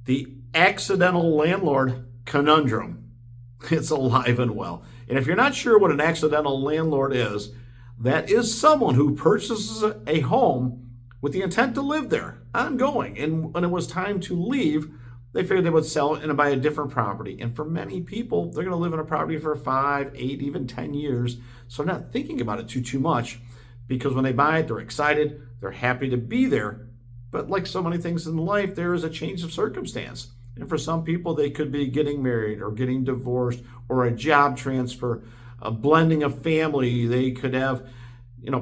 The accidental landlord conundrum. It's alive and well. And if you're not sure what an accidental landlord is, that is someone who purchases a home with the intent to live there ongoing. And when it was time to leave, they figured they would sell it and buy a different property. And for many people, they're going to live in a property for 5, 8, even 10 years. So they're not thinking about it too much, because when they buy it, they're excited, they're happy to be there. But like so many things in life, there is a change of circumstance. And for some people, they could be getting married or getting divorced or a job transfer, a blending of family. They could have,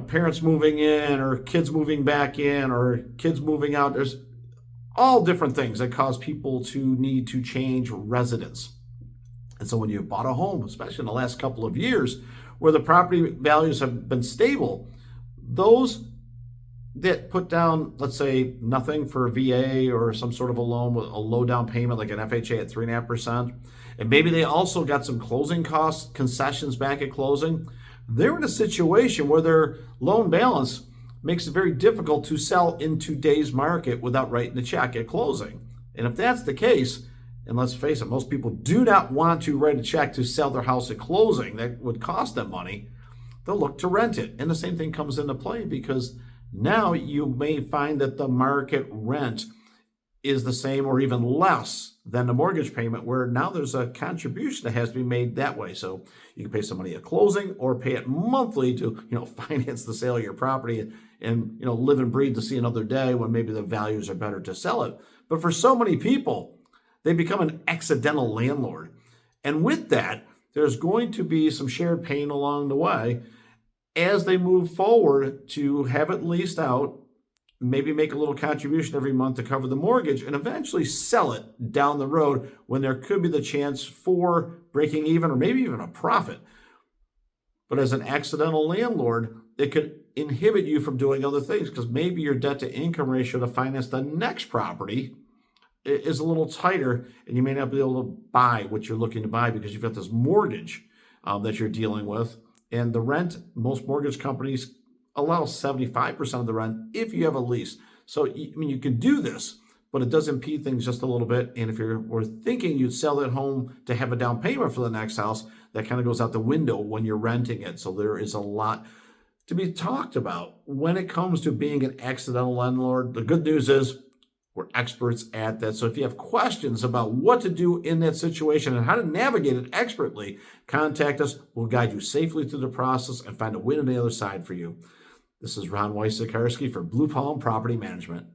parents moving in or kids moving back in or kids moving out. There's all different things that cause people to need to change residence. And so when you've bought a home, especially in the last couple of years, where the property values have been stable, those that put down, let's say, nothing for a VA or some sort of a loan with a low down payment like an FHA at 3.5%, and maybe they also got some closing costs concessions back at closing, they're in a situation where their loan balance makes it very difficult to sell in today's market without writing a check at closing. And if that's the case, and let's face it, most people do not want to write a check to sell their house at closing, that would cost them money, they'll look to rent it. And the same thing comes into play, because now you may find that the market rent is the same or even less than the mortgage payment, where now there's a contribution that has to be made that way. So you can pay some money at closing or pay it monthly to, finance the sale of your property and, live and breathe to see another day when maybe the values are better to sell it. But for so many people, they become an accidental landlord. And with that, there's going to be some shared pain along the way as they move forward to have it leased out, maybe make a little contribution every month to cover the mortgage, and eventually sell it down the road when there could be the chance for breaking even or maybe even a profit. But as an accidental landlord, it could inhibit you from doing other things, because maybe your debt to income ratio to finance the next property is a little tighter, and you may not be able to buy what you're looking to buy because you've got this mortgage that you're dealing with. And the rent, most mortgage companies allow 75% of the rent if you have a lease. So, you can do this, but it does impede things just a little bit. And if you're thinking you'd sell that home to have a down payment for the next house, that kind of goes out the window when you're renting it. So there is a lot to be talked about when it comes to being an accidental landlord. The good news is we're experts at that. So if you have questions about what to do in that situation and how to navigate it expertly, contact us. We'll guide you safely through the process and find a win on the other side for you. This is Ron Weiss-Zakarski for Blue Palm Property Management.